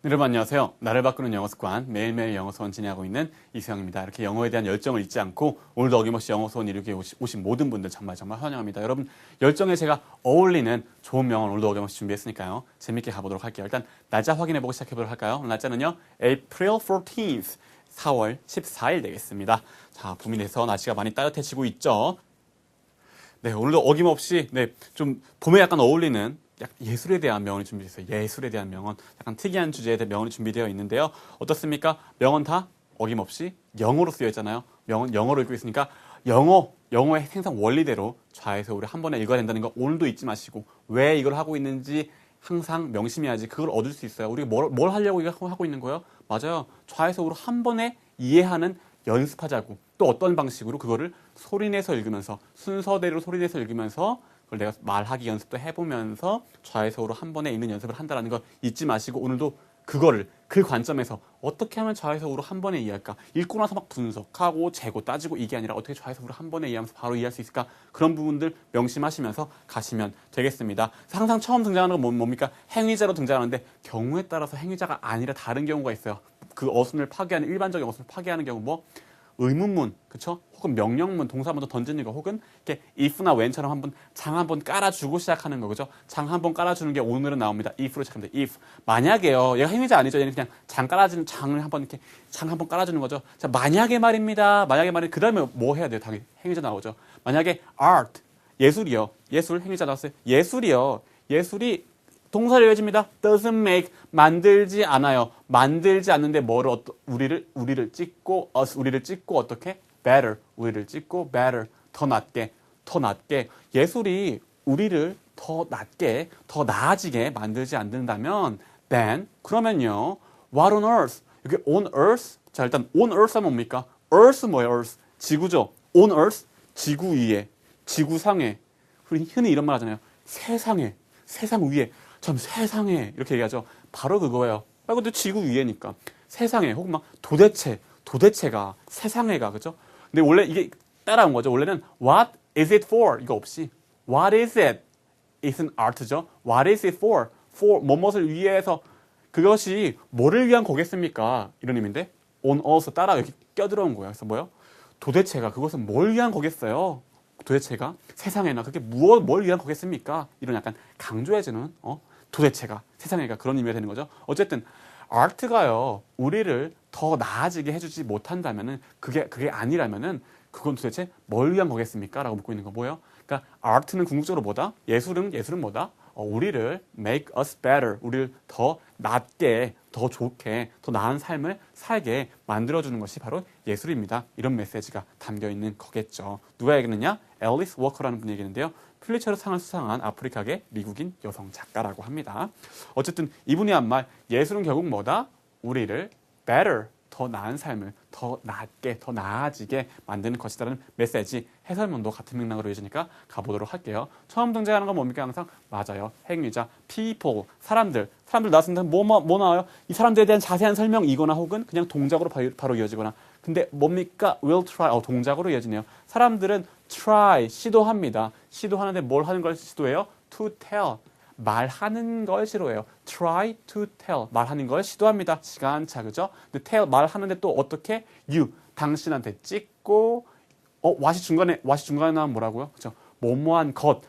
여러분 안녕하세요. 나를 바꾸는 영어 습관 매일매일 영어 수업 진행하고 있는 이수영입니다. 이렇게 영어에 대한 열정을 잊지 않고 오늘도 어김없이 영어 수업 이루게 오신 모든 분들 정말 환영합니다. 여러분 열정에 제가 어울리는 좋은 명언 오늘도 어김없이 준비했으니까요. 재밌게 가보도록 할게요. 일단 날짜 확인해보고 시작해보도록 할까요? 오늘 날짜는요. April 14th 4월 14일 되겠습니다. 자, 봄이 돼서 날씨가 많이 따뜻해지고 있죠. 네, 오늘도 어김없이 좀 봄에 약간 어울리는 예술에 대한 명언이 준비되어 있어요. 예술에 대한 명언. 약간 특이한 주제에 대한 명언이 준비되어 있는데요. 어떻습니까? 명언 다 어김없이 영어로 쓰여 있잖아요. 명언 영어로 읽고 있으니까 영어의 생산 원리대로 좌에서 우리 한 번에 읽어야 된다는 거 오늘도 잊지 마시고 왜 이걸 하고 있는지 항상 명심해야지 그걸 얻을 수 있어요. 우리가 뭘 하려고 이거 하고 있는 거예요? 맞아요. 좌에서 우로 한 번에 이해하는 연습하자고. 또 어떤 방식으로 그거를 소리내서 읽으면서 순서대로 소리내서 읽으면서 그걸 내가 말하기 연습도 해보면서 좌에서우로 한 번에 읽는 연습을 한다는 거 잊지 마시고 오늘도 그거를 그 관점에서 어떻게 하면 좌에서우로 한 번에 이해할까? 읽고 나서 막 분석하고 재고 따지고 이게 아니라 어떻게 좌에서우로 한 번에 이해하면서 바로 이해할 수 있을까? 그런 부분들 명심하시면서 가시면 되겠습니다. 항상 처음 등장하는 건 뭡니까? 행위자로 등장하는데 경우에 따라서 행위자가 아니라 다른 경우가 있어요. 그 어순을 파괴하는 일반적인 어순을 파괴하는 경우 뭐? 의문문, 그쵸? 혹은 명령문, 동사문도 던지는 거, 혹은 이렇게 if나 when처럼 장 한번 깔아주고 시작하는 거, 그죠? 장 한번 깔아주는 게 오늘은 나옵니다. if로 시작합니다. if. 만약에요. 얘가 행위자 아니죠. 얘는 그냥 장 깔아주는, 장 한번 깔아주는 거죠. 자, 만약에 말입니다. 그 다음에 뭐 해야 돼요? 당연히 행위자 나오죠. 만약에 art, 예술이요. 예술, 행위자 나왔어요. 예술이요. 예술이 동사를 이어집니다. doesn't make, 만들지 않아요. 만들지 않는데 우리를 찍고 어떻게? better, 우리를 찍고 better, 더 낫게. 예술이 우리를 더 낫게, 더 나아지게 만들지 않는다면 then, 그러면요. what on earth? 여기 on earth? 자, 일단 on earth 하면 뭡니까? earth 뭐예요? earth. 지구죠. on earth? 지구 위에, 지구상에. 우리 흔히 이런 말 하잖아요. 세상 위에. 참 세상에 이렇게 얘기하죠. 바로 그거예요. 근데 지구 위에니까 세상에 혹은 막 도대체가 세상에가 그죠? 근데 원래 이게 따라온 거죠. 원래는 what is it for 이거 없이 what is it? It's an art죠. What is it for? for 뭐뭇을 위해서 그것이 뭐를 위한 거겠습니까? 이런 의미인데 on us 따라 여기 껴들어온 거예요. 그래서 뭐요? 도대체가 그것은 뭘 위한 거겠어요? 도대체가 세상에나 그게 뭘 위한 거겠습니까? 이런 약간 강조해주는 도대체가 세상에가 그런 의미가 되는 거죠. 어쨌든 아트가요 우리를 더 나아지게 해주지 못한다면은 그게 아니라면은 그건 도대체 뭘 위한 거겠습니까? 라고 묻고 있는 거 뭐예요? 그러니까 아트는 궁극적으로 뭐다? 예술은 뭐다? 우리를 make us better, 우리를 더 낫게, 더 좋게, 더 나은 삶을 살게 만들어주는 것이 바로 예술입니다. 이런 메시지가 담겨있는 거겠죠. 누가 얘기했느냐? 앨리스 워커라는 분이 얘기했는데요. 퓰리처러 상을 수상한 아프리카계 미국인 여성 작가라고 합니다. 어쨌든 이분이 한 말, 예술은 결국 뭐다? 우리를 better, 더 나은 삶을 더 낫게, 더 나아지게 만드는 것이라는 메시지, 해설문도 같은 맥락으로 이어지니까 가보도록 할게요. 처음 등장하는 건 뭡니까? 항상 맞아요. 행위자, people, 사람들 나왔습니다. 뭐 나와요? 이 사람들에 대한 자세한 설명이거나 혹은 그냥 동작으로 바로 이어지거나. 근데 뭡니까? will try, 동작으로 이어지네요. 사람들은 try, 시도합니다. 시도하는데 뭘 하는 걸 시도해요? to tell. 말하는 걸 싫어해요. try to tell. 말하는 걸 시도합니다. 시간차, 그죠? 근데 tell, 말하는데 또 어떻게? you, 당신한테 찍고, what이 중간에 나오면 뭐라고요? 그죠? 뭐뭐한 것,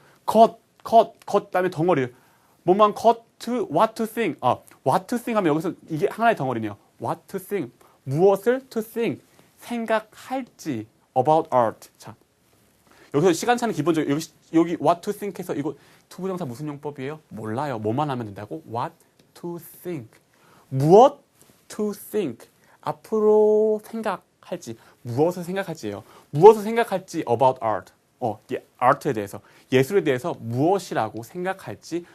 다음에 덩어리. 뭐뭐한 것 to, what to think. what to think 하면 여기서 이게 하나의 덩어리네요. what to think. 무엇을 to think. 생각할지. about art. 자. 여기서 시간차는 기본적으로 여기 what to think에서 이거 투부정사 무슨 용법이에요? 몰라요. 뭐만 하면 된다고? what to think. 무엇 to think. 앞으로 생각할지. 무엇을 생각할지예요. 무엇을 생각할지 about art. art에 대해서, 예술에 대해서 무엇이라고 생각할지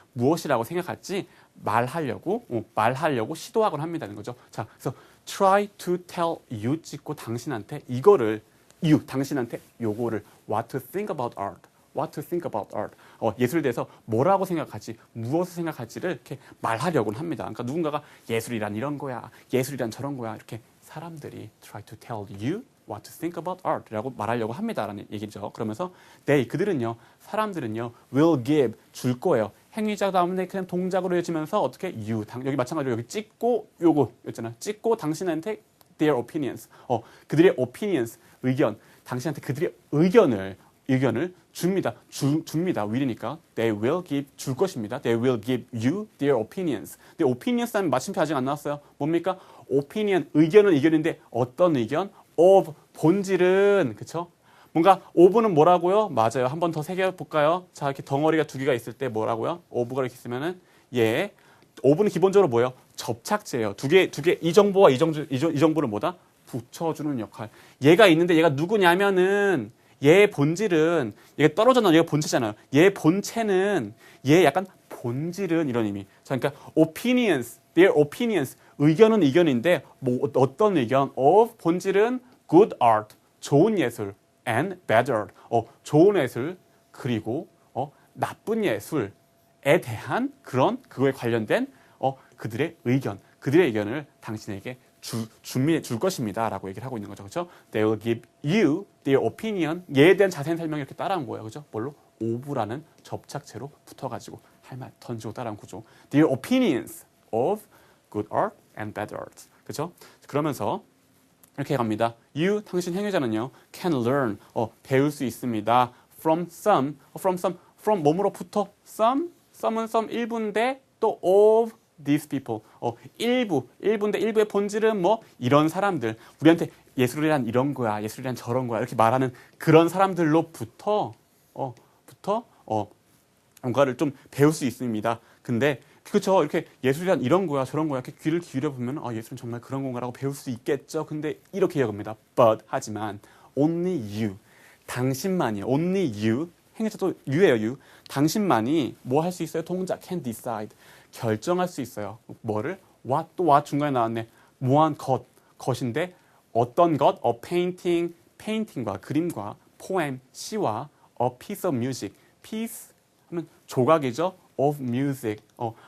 말하려고 시도하곤 합니다는 거죠. 자, 그래서 try to tell you 찍고 당신한테 이거를 당신한테 요거를 what to think about art. 예술에 대해서 뭐라고 생각하지, 무엇을 생각할지를 이렇게 말하려고는 합니다. 그러니까 누군가가 예술이란 이런 거야, 예술이란 저런 거야, 이렇게 사람들이 try to tell you what to think about art 라고 말하려고 합니다라는 얘기죠. 그러면서 사람들은요 will give, 줄 거예요. 행위자 다음에 그냥 동작으로 이어지면서 어떻게 you 여기 마찬가지로 여기 찍고 요거 있잖아. 찍고 당신한테 their opinions. 그들의 opinions 의견. 당신한테 그들의 의견을 줍니다. 줍니다. will이니까 they will give 줄 것입니다. They will give you their opinions. 근데 opinions 하면 마침표 아직 안 나왔어요. 뭡니까? opinion 의견은 의견인데 어떤 의견? of 본질은 그쵸? 뭔가 of는 뭐라고요? 맞아요. 한 번 더 새겨 볼까요? 자, 이렇게 덩어리가 두 개가 있을 때 뭐라고요? of가 이렇게 있으면은 예. of는 기본적으로 뭐예요? 접착제예요. 두 개 이 정보와 이 정보를 뭐다? 붙여주는 역할. 얘가 있는데 얘가 누구냐면은 얘의 본질은 얘가 떨어져 나온 얘가 본체잖아요. 얘의 본체는 얘 약간 본질은 이런 의미. 자, 그러니까 opinions, their opinions 의견은 의견인데 뭐 어떤 의견? of 본질은 good art 좋은 예술 and bad art 좋은 예술 그리고 나쁜 예술에 대한 그런 그거에 관련된 그들의 의견을 당신에게 줄 것입니다. 라고 얘기를 하고 있는 거죠. 그렇죠? They will give you their opinion. 얘에 대한 자세한 설명이 이렇게 따라온 거예요. 그죠? 뭘로? of라는 접착체로 붙어가지고 할 말 던지고 따라온 구조. Their opinions of good art and bad art. 그죠? 그러면서 이렇게 갑니다. You, 당신 행위자는요, can learn, 배울 수 있습니다. From 뭐뭐로부터? some은 some 일부인데 또 of these people. 일부인데 일부의 본질은 뭐 이런 사람들. 우리한테 예술이란 이런 거야, 예술이란 저런 거야 이렇게 말하는 그런 사람들로부터 뭔가를 좀 배울 수 있습니다. 근데 그렇죠. 이렇게 예술이란 이런 거야, 저런 거야 이렇게 귀를 기울여 보면 예술은 정말 그런 건가라고 배울 수 있겠죠. 근데 이렇게 이야기합니다. But 하지만 only you, 당신만이 only you. 행위자도 you예요, you. 당신만이 뭐 할 수 있어요? 동작 can decide. 결정할 수 있어요. 뭐를? what 또 what 중간에 나왔네. 뭐한 것인데 어떤 것? a painting, painting과 그림과 poem, 시와 a piece of music. piece 하면 조각이죠. of music.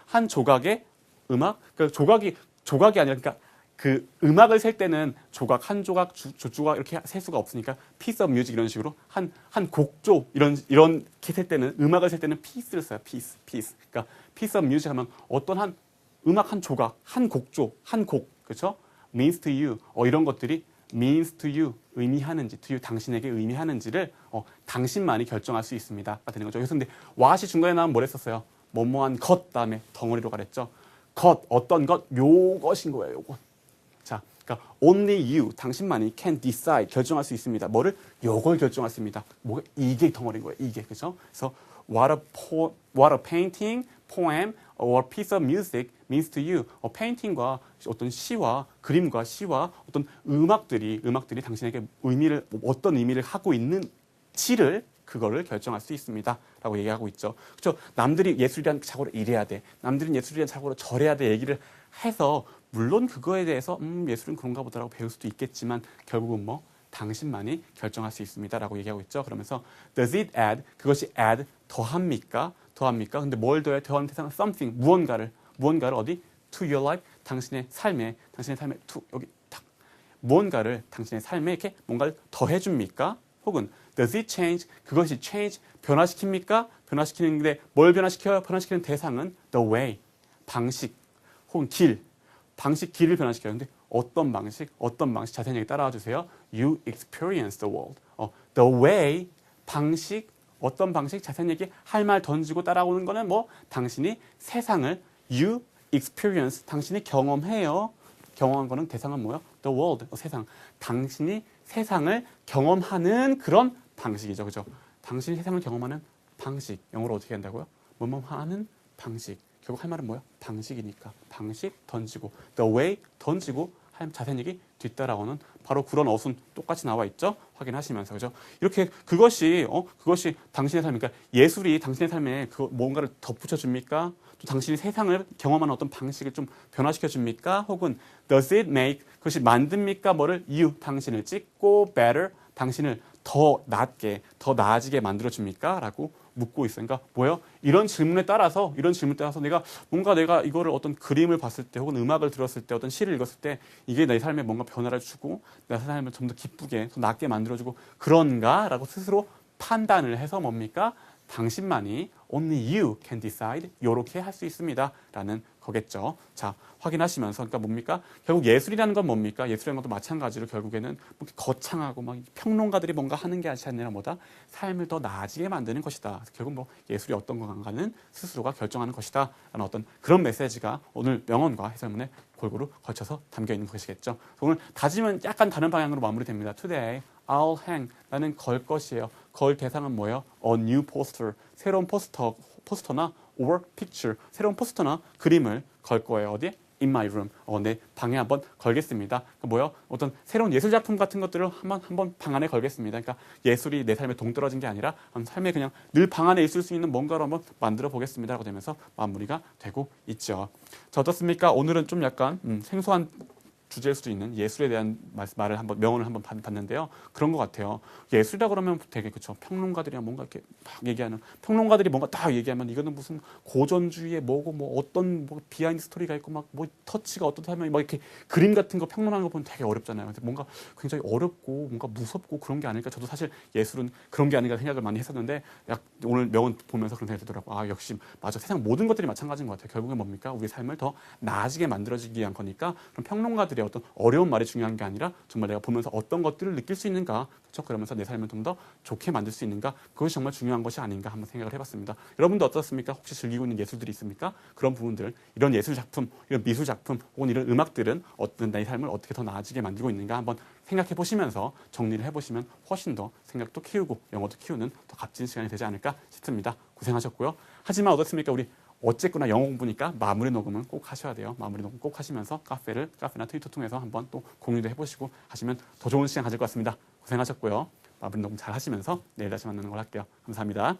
한 조각의 음악. 그 조각이 아니라 그러니까 그 음악을 셀 때는 조각 한 조각 두 조각 이렇게 셀 수가 없으니까 piece of music 이런 식으로 한 곡조 이렇게 셀 때는 음악을 셀 때는 piece를 써요. piece. 그러니까 piece of music 하면 어떤 한 음악 한 조각, 한 곡조, 한 곡. 그렇죠? means to you. 이런 것들이 means to you 의미하는지, to you 당신에게 의미하는지를 당신만이 결정할 수 있습니다. 가 되는 거죠. 그래서 근데 what이 중간에 나오면 뭘 했었어요? 뭐뭐한 것 다음에 덩어리로 가랬죠. 것, 어떤 것, 요것인 거예요. 요것. 자, 그러니까 only you 당신만이 can decide 결정할 수 있습니다. 뭐를? 요걸 결정할 수 있습니다. 뭐가 이게 덩어리인 거예요. 이게 그죠? 그래서 what a painting, poem, or piece of music means to you. 페인팅과 어떤 시와 그림과 시와 어떤 음악들이 당신에게 어떤 의미를 하고 있는지를 그거를 결정할 수 있습니다. 라고 얘기하고 있죠. 그렇죠? 남들이 예술이란 자고로 이래야 돼. 남들은 예술이란 자고로 저래야 돼. 얘기를 해서 물론 그거에 대해서 예술은 그런가 보다라고 배울 수도 있겠지만 결국은 뭐 당신만이 결정할 수 있습니다. 라고 얘기하고 있죠. 그러면서 does it add? 그것이 add 더합니까? 근데 뭘 더해? 더하는 대상은 something 무언가를 어디? to your life 당신의 삶에 to 여기 딱 무언가를 당신의 삶에 이렇게 뭔가를 더해 줍니까? 혹은 does it change? 그것이 change 변화시킵니까? 변화시키는데 뭘 변화시켜요? 변화시키는 대상은 the way 방식 혹은 길을 변화시켜요. 근데 어떤 방식 자세히 얘기 따라와 주세요. You experience the world. The way 방식 어떤 방식 자세히 얘기 할 말 던지고 따라오는 거는 뭐 당신이 세상을 you experience 당신이 경험해요. 경험한 거는 대상은 뭐요? The world 세상. 당신이 세상을 경험하는 그런 방식이죠. 그죠? 당신이 세상을 경험하는 방식. 영어로 어떻게 한다고요? 뭐뭐하는 방식. 결국 할 말은 뭐야? 방식이니까. 방식 던지고 the way 던지고 자세한 얘기 뒤따라오는 바로 그런 어순 똑같이 나와 있죠. 확인하시면서 그죠? 이렇게 그것이 당신의 삶이니까 예술이 당신의 삶에 뭔가를 덧붙여 줍니까? 또 당신이 세상을 경험하는 어떤 방식을 좀 변화시켜 줍니까? 혹은 does it make 그것이 만듭니까? 뭐를 you 당신을 찍고 better 당신을 더 낫게 더 나아지게 만들어 줍니까? 라고 묻고 있어요. 그러니까 뭐예요? 이런 질문에 따라서 내가 이거를 어떤 그림을 봤을 때 혹은 음악을 들었을 때 어떤 시를 읽었을 때 이게 내 삶에 뭔가 변화를 주고 내 삶을 좀 더 기쁘게 더 낫게 만들어주고 그런가라고 스스로 판단을 해서 뭡니까? 당신만이 only you can decide 요렇게 할 수 있습니다. 라는 거겠죠. 자, 확인하시면서 그러니까 뭡니까? 결국 예술이라는 건 뭡니까? 예술이라는 것도 마찬가지로 결국에는 뭐 거창하고 막 평론가들이 뭔가 하는 게 아니라 뭐다? 삶을 더 나아지게 만드는 것이다. 결국 뭐 예술이 어떤 건가는 스스로가 결정하는 것이다. 라는 어떤 그런 메시지가 오늘 명언과 해설문에 골고루 걸쳐서 담겨 있는 것이겠죠. 오늘 다짐은 약간 다른 방향으로 마무리됩니다. Today I'll hang. 나는 걸 것이에요. 걸 대상은 뭐예요? A new poster. 새로운 포스터나 or picture. 새로운 포스터나 그림을 걸 거예요. 어디에? In my room. 내 방에 한번 걸겠습니다. 뭐요? 어떤 새로운 예술 작품 같은 것들을 한번 방 안에 걸겠습니다. 그러니까 예술이 내 삶에 동떨어진 게 아니라 삶에 그냥 늘 방 안에 있을 수 있는 뭔가를 한번 만들어 보겠습니다라고 되면서 마무리가 되고 있죠. 자, 어떻습니까? 오늘은 좀 약간 생소한 주제일 수도 있는 예술에 대한 말을 한번 명언을 한번 봤는데요. 그런 것 같아요. 예술이라 그러면 되게 그렇죠. 평론가들이랑 뭔가 이렇게 막 얘기하는 평론가들이 뭔가 딱 얘기하면 이거는 무슨 고전주의의 뭐고 뭐 어떤 뭐 비하인드 스토리가 있고 막 뭐 터치가 어떻다 하면 막 이렇게 그림 같은 거 평론하는 거 보면 되게 어렵잖아요. 근데 뭔가 굉장히 어렵고 뭔가 무섭고 그런 게 아닐까. 저도 사실 예술은 그런 게 아닌가 생각을 많이 했었는데 오늘 명언 보면서 그런 생각이 들더라고요. 아, 역시 맞아. 세상 모든 것들이 마찬가지인 것 같아요. 결국엔 뭡니까? 우리 삶을 더 나아지게 만들어지기 위한 거니까 그럼 평론가들이 어떤 어려운 말이 중요한 게 아니라 정말 내가 보면서 어떤 것들을 느낄 수 있는가, 그렇죠? 그러면서 내 삶을 좀 더 좋게 만들 수 있는가, 그것이 정말 중요한 것이 아닌가 한번 생각을 해봤습니다. 여러분도 어떻습니까? 혹시 즐기고 있는 예술들이 있습니까? 그런 부분들, 이런 예술 작품, 이런 미술 작품, 혹은 이런 음악들은 어떤 내 삶을 어떻게 더 나아지게 만들고 있는가 한번 생각해 보시면서 정리를 해보시면 훨씬 더 생각도 키우고 영어도 키우는 더 값진 시간이 되지 않을까 싶습니다. 고생하셨고요. 하지만 어떻습니까? 우리 어쨌거나 영어 공부니까 마무리 녹음은 꼭 하셔야 돼요. 마무리 녹음 꼭 하시면서 카페나 트위터 통해서 한번 또 공유도 해보시고 하시면 더 좋은 시간 가질 것 같습니다. 고생하셨고요. 마무리 녹음 잘 하시면서 내일 다시 만나는 걸 할게요. 감사합니다.